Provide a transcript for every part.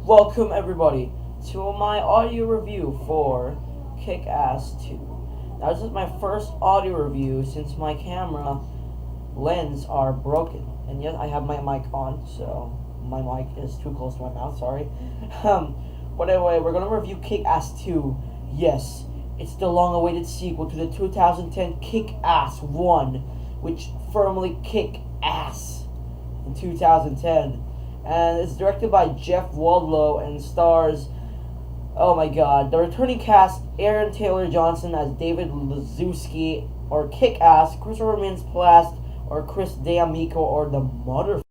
Welcome everybody to my audio review for Kick-Ass 2. Now this is my first audio review since my camera lens are broken. And yes, I have my mic on, so my mic is too close to my mouth, sorry. But anyway, we're gonna review Kick-Ass 2. Yes, it's the long-awaited sequel to the 2010 Kick-Ass 1, which firmly kicked ass in 2010. And it's directed by Jeff Wardlow and stars, oh my god, the returning cast: Aaron Taylor Johnson as David Lazuski or Kick-Ass, Christopher Mintz-Plasse or Chris D'Amico or the mother.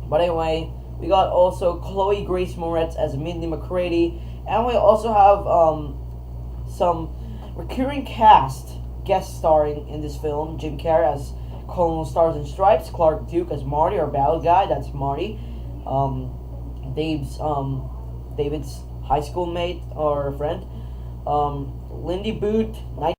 But anyway, we got also Chloe Grace Moretz as Mindy McCready, and we also have some recurring cast guest starring in this film: Jim Carrey as Colonel Stars and Stripes, Clark Duke as Marty, our bad guy, that's Marty. David's high school mate or friend. Lindy Boot, Night,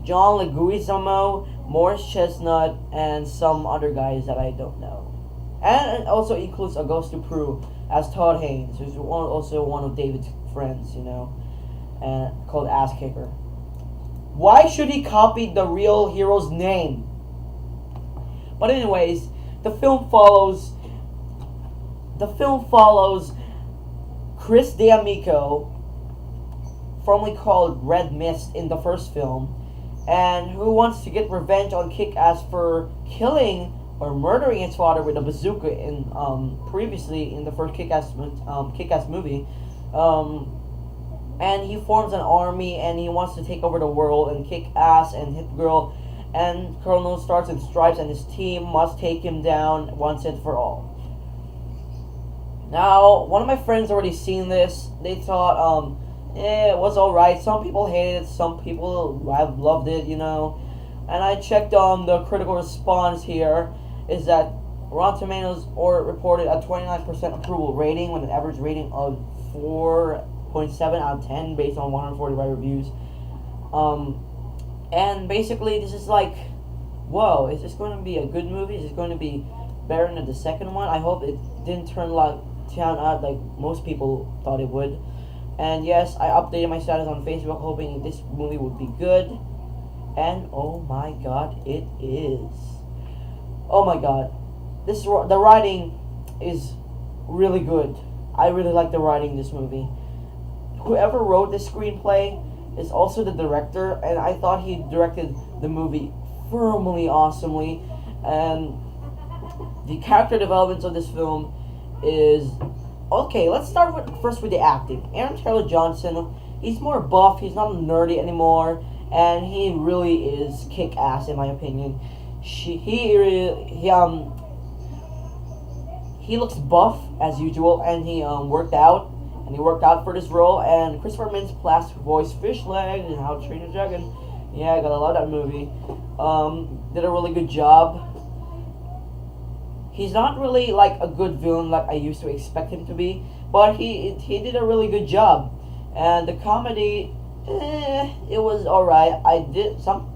John Leguizamo, Morris Chestnut, and some other guys that I don't know. And it also includes Augusto Prue as Todd Haynes, who's also one of David's friends, and called Ass Kicker. Why should he copy the real hero's name? But anyways, the film follows Chris D'Amico, formerly called Red Mist in the first film, and who wants to get revenge on Kick-Ass for killing or murdering his father with a bazooka in previously in the first Kick-Ass movie. And he forms an army and he wants to take over the world, and Kick-Ass and Hit Girl and Colonel Stars and Stripes and his team must take him down once and for all. Now, one of my friends already seen this. They thought, it was alright. Some people hated it, some people loved it, And I checked on the critical response here, is that Rotten Tomatoes reported a 29% approval rating with an average rating of 4.7 out of 10 based on 145 reviews. And basically, this is like, whoa, is this going to be a good movie? Is it going to be better than the second one? I hope it didn't turn out like most people thought it would. And yes, I updated my status on Facebook hoping this movie would be good. And oh my god, it is. Oh my god. The writing is really good. I really like the writing in this movie. Whoever wrote this screenplay is also the director, and I thought he directed the movie firmly awesomely. And the character development of this film is okay. Let's start first with the acting. Aaron Taylor Johnson, he's more buff, he's not nerdy anymore, and he really is kick-ass in my opinion. He looks buff as usual, and he worked out. And he worked out for this role. And Christopher Mintz-Plasse voiced Fish Leg in How to Train Your Dragon. Yeah, I gotta love that movie. Did a really good job. He's not really like a good villain like I used to expect him to be, but he did a really good job. And the comedy, it was alright. I did some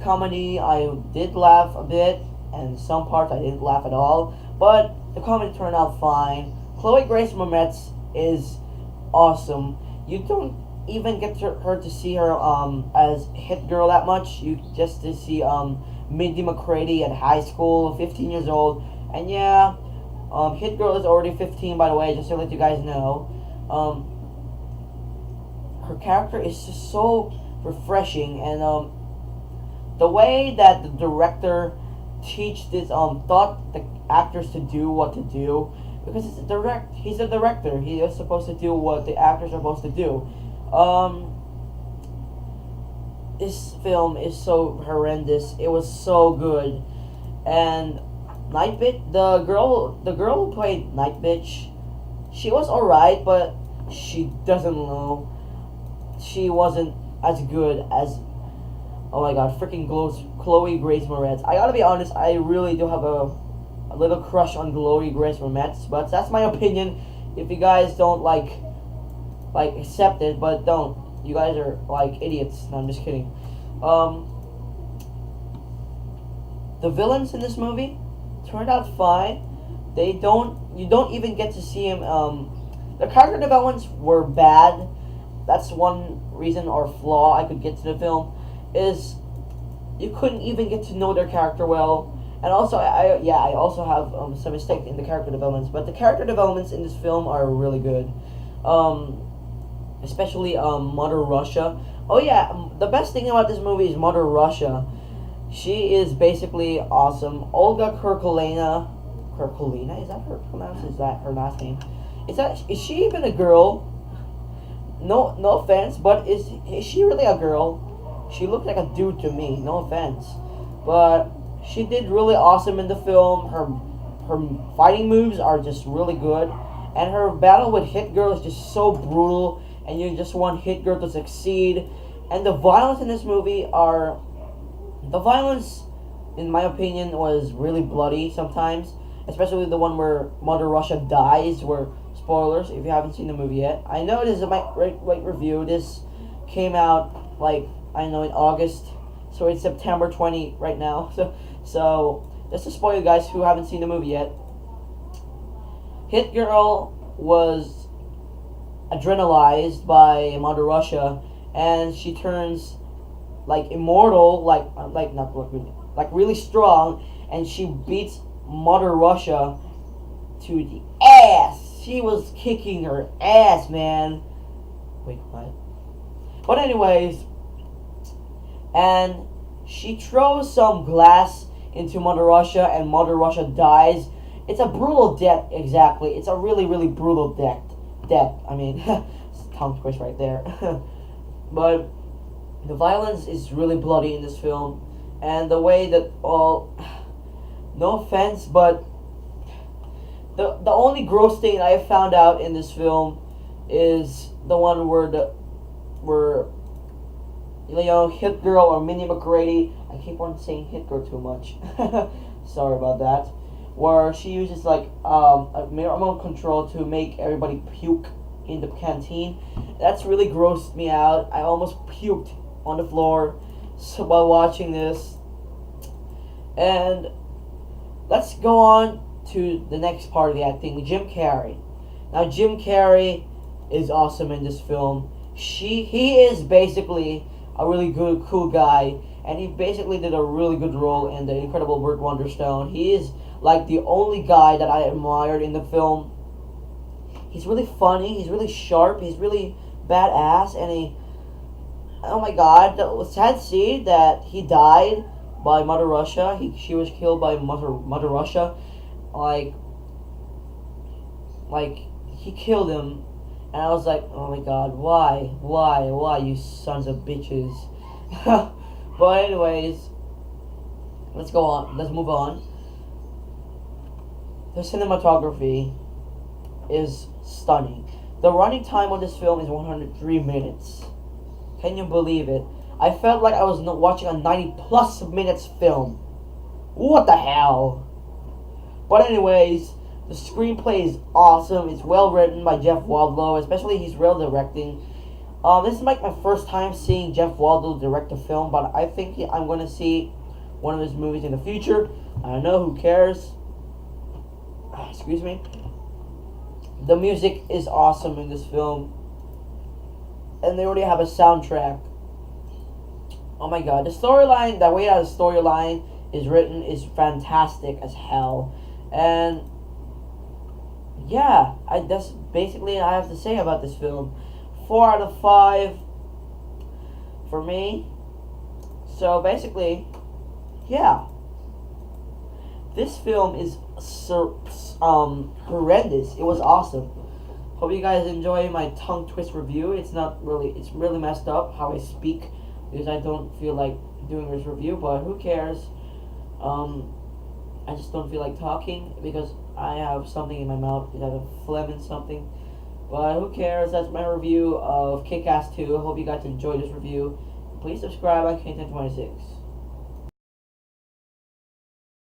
comedy I did laugh a bit, and some parts I didn't laugh at all. But the comedy turned out fine. Chloe Grace Moretz is awesome. You don't even get her to see her as Hit Girl that much. You just to see Mindy McCready at high school, 15 years old. And yeah, Hit Girl is already 15, by the way, just to let you guys know. Her character is just so refreshing, and the way that the director taught the actors to do what to do, because he's a director. He is supposed to do what the actors are supposed to do. This film is so horrendous. It was so good. And Nightbitch, the girl who played Nightbitch, she was alright, but she doesn't know. She wasn't as good as, oh my god, freaking Chloe Grace Moretz. I gotta be honest, I really do have a little crush on Chloe Grace Moretz, but that's my opinion. If you guys don't like accept it, but don't. You guys are like idiots. No, I'm just kidding. The villains in this movie turned out fine. you don't even get to see him. The character developments were bad. That's one reason or flaw I could get to the film, is you couldn't even get to know their character well. And also, I also have some mistakes in the character developments, but the character developments in this film are really good. Especially Mother Russia. Oh yeah, the best thing about this movie is Mother Russia. She is basically awesome. Olga Kurkolina, is that her pronounced? Is that her last name? Is she even a girl? No offense, but is she really a girl? She looked like a dude to me. No offense, but she did really awesome in the film. Her fighting moves are just really good, and her battle with Hit Girl is just so brutal, and you just want Hit Girl to succeed. And the violence in this movie in my opinion, was really bloody sometimes, especially the one where Mother Russia dies. Where, spoilers if you haven't seen the movie yet. I know this is my late review. This came out like, I know, in August, so it's September 20 right now. So just to spoil you guys who haven't seen the movie yet, Hit Girl was adrenalized by Mother Russia, and she turns like immortal, like not really, like really strong, and she beats Mother Russia to the ass. She was kicking her ass, man. Wait, what? But anyways, and she throws some glass into Mother Russia, and Mother Russia dies. It's a brutal death, exactly. It's a really, really brutal death. I mean, tongue twist right there. But the violence is really bloody in this film, and the way that no offense, but the only gross thing I have found out in this film is the one where Hit Girl or Minnie McGrady, I keep on saying Hit Girl too much. Sorry about that. Where she uses like a remote control to make everybody puke in the canteen. That's really grossed me out. I almost puked on the floor while watching this. And let's go on to the next part of the acting, Jim Carrey. Now, Jim Carrey is awesome in this film. He is basically a really good, cool guy, and he basically did a really good role in The Incredible Burt Wonderstone. He is like the only guy that I admired in the film. He's really funny, he's really sharp, he's really badass, and oh my god, it was sad to see that he died by Mother Russia. She was killed by Mother Russia. Like he killed him, and I was like, oh my god, why, you sons of bitches. But anyways, let's move on. The cinematography is stunning. The running time on this film is 103 minutes. Can you believe it? I felt like I was watching a 90+ minutes film. What the hell? But anyways, the screenplay is awesome. It's well written by Jeff Waldlow, especially he's well directing. This is like my first time seeing Jeff Waldlow direct a film, but I think I'm going to see one of his movies in the future. I don't know, who cares? Excuse me. The music is awesome in this film, and they already have a soundtrack. Oh my god, the storyline, the way that the storyline is written is fantastic as hell. And yeah, that's basically I have to say about this film. 4 out of 5 for me. So basically, yeah, this film is horrendous. It was awesome. Hope you guys enjoy my tongue twist review. It's really messed up how I speak, because I don't feel like doing this review, but who cares? I just don't feel like talking because I have something in my mouth, because I have a phlegm and something. But who cares? That's my review of Kick-Ass 2. I hope you guys enjoyed this review. Please subscribe on K1026.